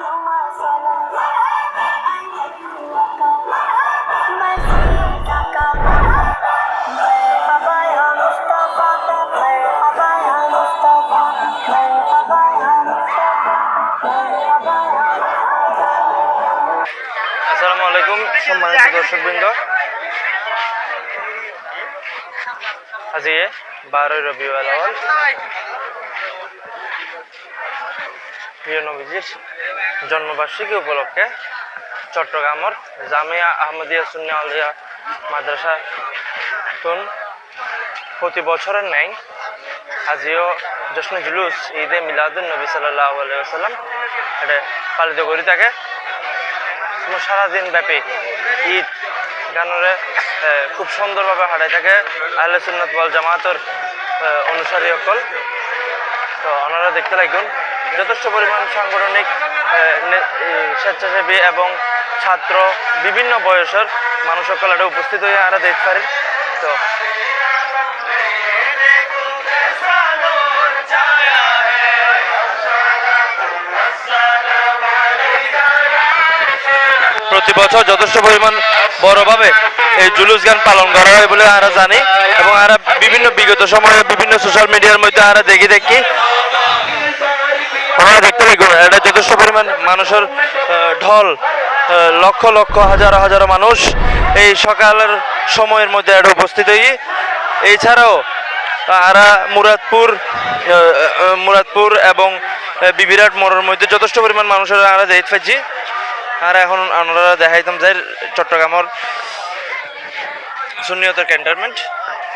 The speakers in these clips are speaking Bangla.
আসসালামু আলাইকুম সম্মানিত দর্শকবৃন্দ, আজকে 12 রবিউল আউয়াল প্রিয় নবীজির জন্মবার্ষিকী উপলক্ষে চট্টগ্রামের জামিয়া আহমদিয়া সুন্নি আলিয়া মাদ্রাসা প্রতি বছরের ন্যায় আজিও জশ্নে জুলুস ঈদে মিলাদুন নবী সাল্লাল্লাহু আলাইহি ওয়াসাল্লাম এটা পালিত করে থাকে। সারাদিন ব্যাপী ঈদ গানরে খুব সুন্দরভাবে হারাই থাকে আহলে সুন্নাত ওয়াল জামাতের অনুসারী সকল। তো ওনারা দেখতে লাগুন যথেষ্ট পরিমাণ সাংগঠনিক স্বেচ্ছাসেবী এবং ছাত্র বিভিন্ন বয়সের মানুষ সকল এটা উপস্থিত হয়ে আমরা দেখতে পারি। তো প্রতি বছর যথেষ্ট পরিমাণ বড়ভাবে এই জুলুস গান পালন করা হয় বলে আমরা জানি এবং আমরা বিভিন্ন বিগত সময়ে বিভিন্ন সোশ্যাল মিডিয়ার মধ্যে আমরা দেখি আমরা দেখতে পাই এটা যথেষ্ট পরিমাণ মানুষের ঢল, লক্ষ লক্ষ হাজার হাজার মানুষ এই সকালের সময়ের মধ্যে এটা উপস্থিত হই। এছাড়াও আমরা মুরাদপুর এবং বিবিরাট মোড়ের মধ্যে যথেষ্ট পরিমাণ মানুষের আমরা দেখতে পাচ্ছি। আর এখন আমরা দেখাইতাম যে চট্টগ্রামের সুন্নিয়তের ক্যান্টনমেন্ট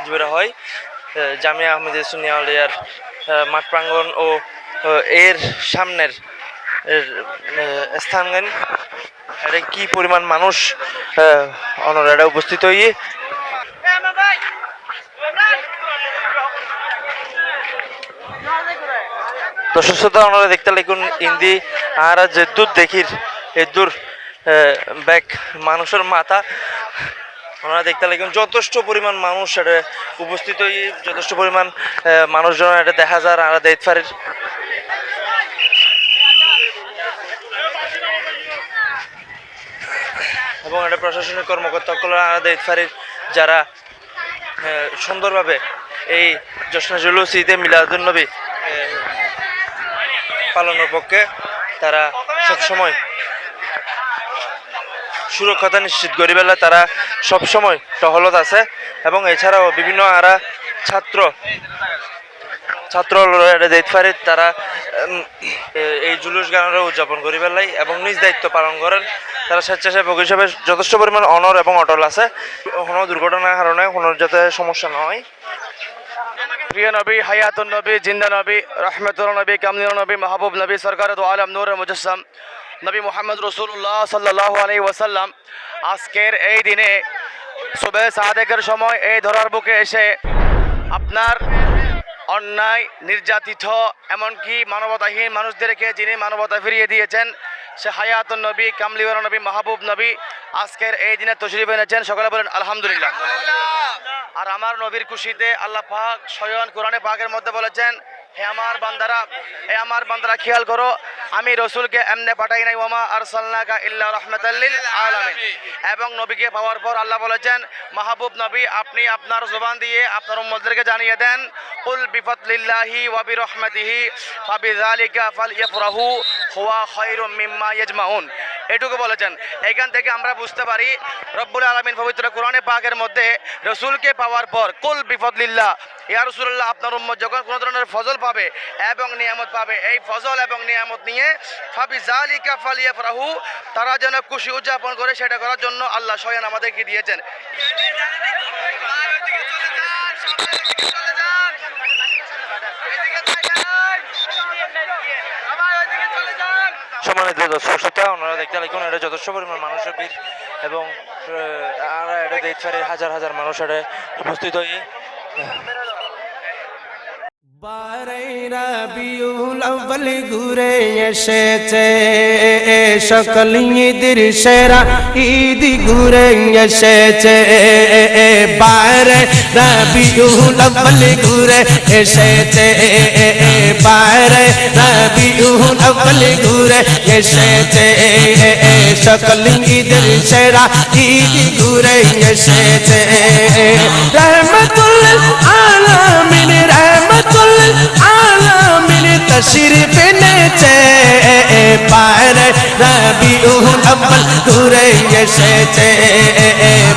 যেটা হয় জামিয়া আহমদিয়া সুন্নি আলিয়ার মাঠ প্রাঙ্গণ ও এর সামনের স্থানগান এটা কি পরিমাণ মানুষ অনরা উপস্থিত হই। তো সুস্থতা ওনারা দেখতে লাগুন ইন্দি আর যে দূর দেখির এই দূর ব্যাগ মানুষের মাথা ওনারা দেখতে লাগুন যথেষ্ট পরিমাণ মানুষ এটা উপস্থিত হই, যথেষ্ট পরিমাণ মানুষজন এটা দেখা যায় আমরা দেখতে পারি। এবং এটা প্রশাসনিক কর্মকর্তাগুলো আমরা দেখতে পারি যারা সুন্দরভাবে এই জশ্নে জুলুস ঈদে মিলাদুন নবী পালনের পক্ষে তারা সবসময় সুরক্ষতা নিশ্চিত করি বেলা তারা সবসময় টহলত আছে। এবং এছাড়াও বিভিন্ন আরা ছাত্র দেখতে পারি তারা এই জুলুস গানের উদযাপন করি বেলাই এবং নিজ দায়িত্ব পালন করেন। তারা স্বেচ্ছাসেবক হিসেবে যথেষ্ট পরিমাণ অনর এবং অটল আছে, কোনো দুর্ঘটনার কারণে কোনো যাতে সমস্যা না হয়। প্রিয় নবী, হায়াতুন নবী, জিন্দা নবী, রহমতুল নবী, কামলিল নবী, মাহবুব নবী, সরকার দু আলম নূর মুজাসসাম নবী মুহাম্মদ রাসূলুল্লাহ সাল্লাল্লাহু আলাইহি ওয়াসাল্লাম আজকের এই দিনে সুবহে সাদেকের সময় এই ধরার বুকে এসে আপনার অন্যায় নির্যাতিত এমনকি মানবতাহীন মানুষদেরকে যিনি মানবতা ফিরিয়ে দিয়েছেন সে হায়াতুন নবী, কামলিল নবী, মাহবুব নবী আজকের এই দিনে তশরিফ এনেছেন। সকলে বলেন আলহামদুলিল্লাহ। আর আমার নবীর খুশিতে আল্লাহ পাক স্বয়ং কোরআনে পাকের মধ্যে বলেছেন, হে আমার বান্দারা খেয়াল করো, আমি রসুলকে এমনে পাঠাই নাই, ওয়ামা আরসালনাকা ইল্লা রাহমাতাল লিল আলামিন। এবং নবীকে পাওয়ার পর আল্লাহ বলেছেন, মাহবুব নবী আপনি আপনার জবান দিয়ে আপনার উম্মতদেরকে জানিয়ে দেন, কুল বিফাদলিল্লাহি ওয়া বিরহমাতিহি ফাবিযালিকা ফালইফরাহু হুয়া খায়রুম মিম্মা ইয়াজমাউন। এটুকু বলেছেন। এখান থেকে আমরা বুঝতে পারি রব্বুল আলামিন পবিত্র কোরআনে পাকের মধ্যে রসুলকে পাওয়ার পর কুল বিফাদলিল্লাহ, ইয়া রাসূলুল্লাহ আপনার উম্মত যখন কোনো ধরনের ফজল পাবে এবং নিয়ামত পাবে, এই ফজল এবং নিয়ামত নিয়ে ফাবিযালিকা ফালইফরাহু তারা যেন খুশি উদযাপন করে, সেটা করার জন্য আল্লাহ স্বয়ং আমাদেরকে দিয়েছেন। সম্মানিত দর্শক শ্রোতা, ওনারা দেখতে লাগুন এটা যথেষ্ট পরিমাণ মানুষের ভিড় এবং এটা দেখতে পারি হাজার হাজার মানুষ এটা উপস্থিত হয়ে। রবিউল আউয়াল ঘুরে এসেছে, সকল ঈদের সেরা ঈদ ঘুরে এসেছে। রবিউল আউয়াল ঘুরে এসেছে বাইরে রবিউল আউয়াল ঘুরে এসেছে সকল ঈদের সেরা ঈদ ঘুরে এসেছে রহমতুল আলামিন তশরিফ এনেছে বাইরে রবিউল আউয়াল ঘুরে এসেছে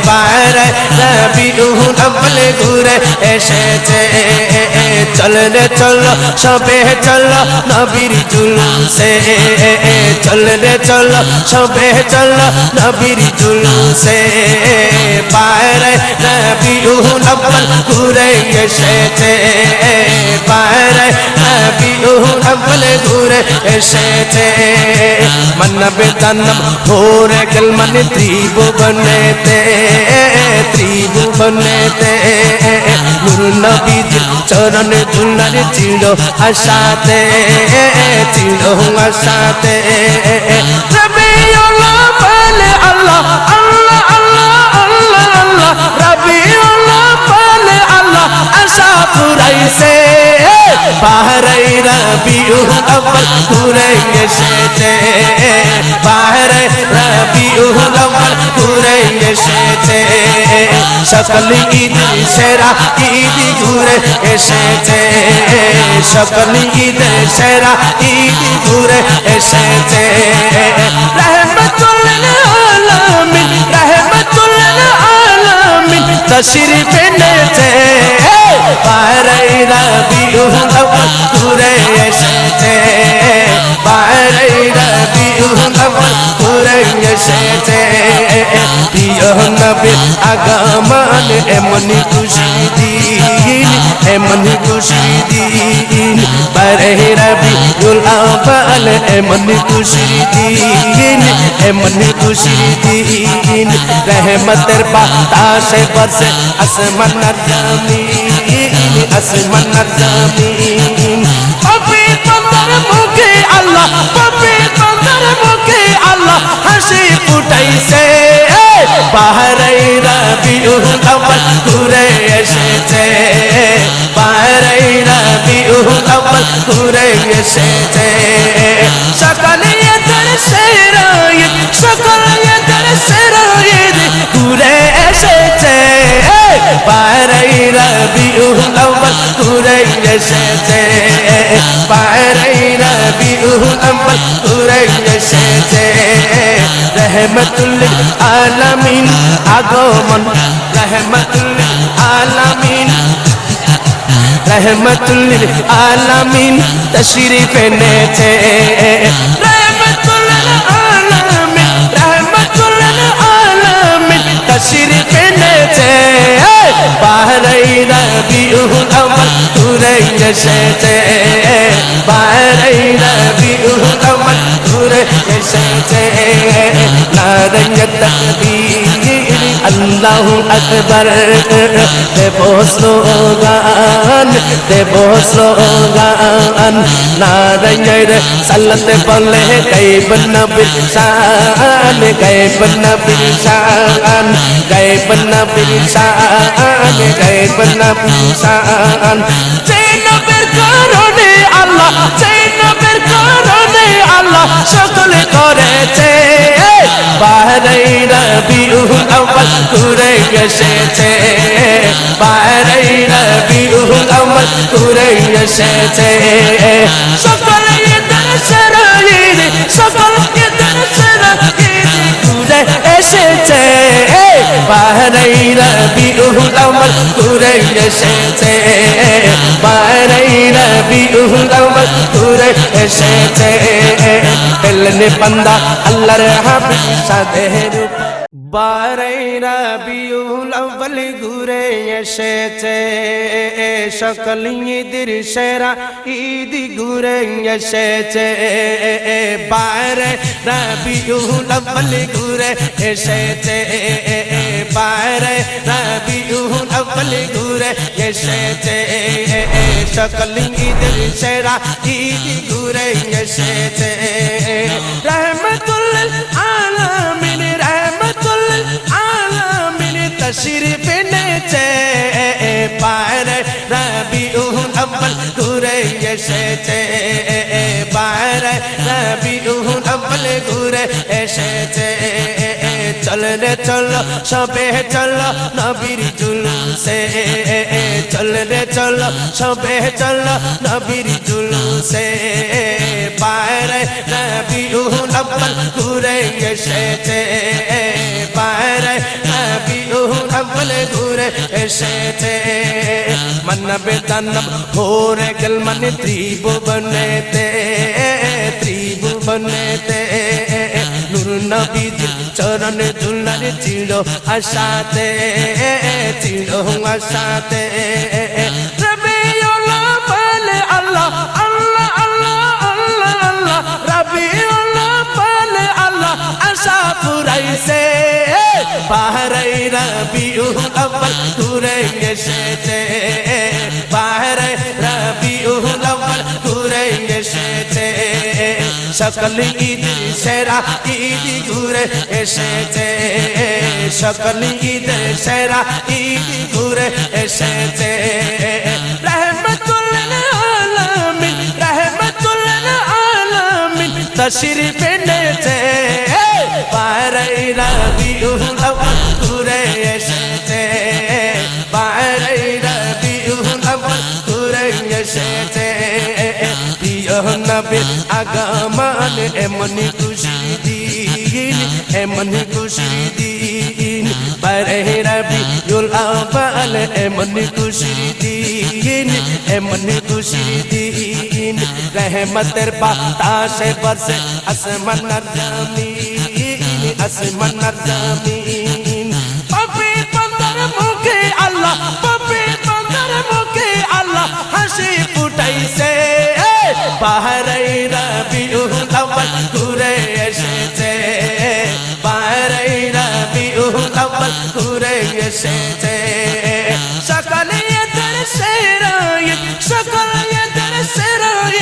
বাইরে রবিউল আউয়াল ঘুরে এসেছে চলো রে চলো সবে চলো নবীর জুলুসে চলো রে চলো সবে চলো নবীর জুলুসে বাইরে রবিউল আউয়াল ঘুরে এসেছে বাইরে রবিউল আউয়াল ঘুরে এসেছে মানবে জন্ম ভোরে গেল मन त्रिभुवनेते नूर नबी चरण धुलार चिड़ो आशाते रबिउल अव्वल अल्लाह अल्लाह अल्लाह अल्लाह अल्लाह रबिउल अव्वल अल्लाह आशा पुराइसे बाहरे रबिउल अव्वल घुरे एसेছে बाहरे रबिउल अव्वल घुरे एसेছে সকল ঈদ সেরা ঈদ ঘুরে এসেছে সকল ঈদ সেরা ঈদ ঘুরে এসেছে রহমতুল আলামিন তশরিফ এনেছে বাইরে রবিউল আউয়াল ঘুরে এসেছে বাইরে রবিউল আউয়াল ঘুরে এসেছে প্রিয় নবীর আগমন এমন খুশি দিন বাইরে রবিউল আউয়াল এমন খুশি দিন রহমতের বাতাসে বর্ষে আসমান আর জমিন পবিত্রতার মুখে আল্লাহ হাসি ফুটাইছে বাহরে রবিউল আউয়াল ঘুরে এসেছে বাহরে রবিউল আউয়াল ঘুরে এসেছে সকল ঈদের সেরা ঈদ ঘুরে এসেছে বাহরে রবিউল আউয়াল ঘুরে এসেছে বাহরে রবিউল আউয়াল ঘুরে এসেছে রহমতুল আলামিন আগমন রহমতুল আলামিন তশরিফ এনেছে রহমতুল আলামিন তশরিফ এনেছে বাহরে রবিউল আউয়াল ঘুরে এসেছে বাহরে রবিউল আউয়াল ঘুরে এসেছে নারায়ে তাকবীর আল্লাহু আকবার দেবো স্লোগান নারায়ে সাল্লাতে বলে গায়ব নবীর শান গায়ব নবীর শান যেই নবীর কারণে আল্লাহ সকলে করেছে বাহরে রবিউল আউয়াল ঘুরে এসেছে বাহরে রবিউল আউয়াল ঘুরে এসেছে সকল ঈদের সেরা ঈদ ঘুরে এসেছে বাহরে রবিউল আউয়াল ঘুরে এসেছে বাহরে রবিউল আউয়াল ঘুরে এসেছে পেলনে বান্দা আল্লাহর হাবিব সাদের বাহরে রবিউল আউয়াল ঘুরে এসেছে সকল ঈদের সেরা ঈদ ঘুরে এসেছে বাহরে রবিউল আউয়াল ঘুরে এসেছে বাহরে রবিউল আউয়াল ঘুরে এসেছে সকল ঈদের সেরা ঈদ ঘুরে এসেছে রহমতুল আলামিন তশরিফ এনেছে বাইরে রবিউল এসেছে বাইরে রবিউল আউয়াল ঘুরে এসেছে চল রে চলো সবে চলো নবীর জুলুসে চল রে চলো সবে চলো নবীর জুলুসে বাইরে রবিউল আউয়াল ঘুরে এসেছে বাইরে রবিউল আউয়াল ঘুরে এসেছে মানবে দানব হোরে গেল মানে ত্রিভুবনেতে নূর নবীজির চরণ ধুলার চির আশাতে রবিউল আউয়াল আল্লাহ আল্লাহ আল্লাহ আল্লাহ আল্লাহ রবিউল আউয়াল আল্লাহ আশা ফুরাইছে বাহরে রবিউল আউয়াল ঘুরে এসেছে বাহরে রবিউল আউয়াল ঘুরে এসেছে সকল ঈদ সেরা ঈদ ঘুরে এসেছে সকল ঈদ সেরা ঈদ ঘুরে এসেছে রহমতুল আলামিন তশরিফ এনেছে বাহরে রবিউল আউয়াল ঘুরে এসেছে বাহরে রবিউল আউয়াল ঘুরে এসেছে প্রিয় নবীর আগমন এমন খুশির দিন বাহরে রবিউল আউয়াল এমন খুশির দিন রহমতের বাতাসে বর্ষে আসমান আর জমিন পাপি বান্দার মুখে আল্লাহ হাসি ফুটাইছে বাহরে রবিউল আউয়াল ঘুরে এসেছে বাহরে রবিউল আউয়াল ঘুরে এসেছে সকল ঈদের সেরা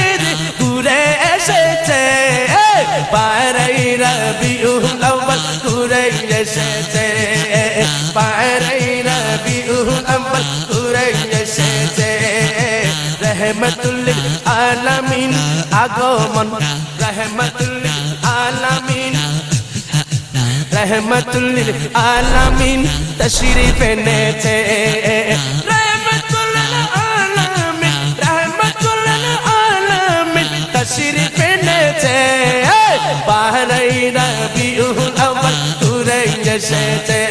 ঈদ ঘুরে এসেছে বাহরে রবিউল আউয়াল ঘুরে এসেছে বাহরে রবিউল আউয়াল ঘুরে এসেছে রহমতুল আলামিন আগমন রহমতুল আলামিন তশরিফ এনেছে রহমতুল আলামিন তশরিফ এনেছে বাহরে রবিউল আউয়াল ঘুরে এসেছে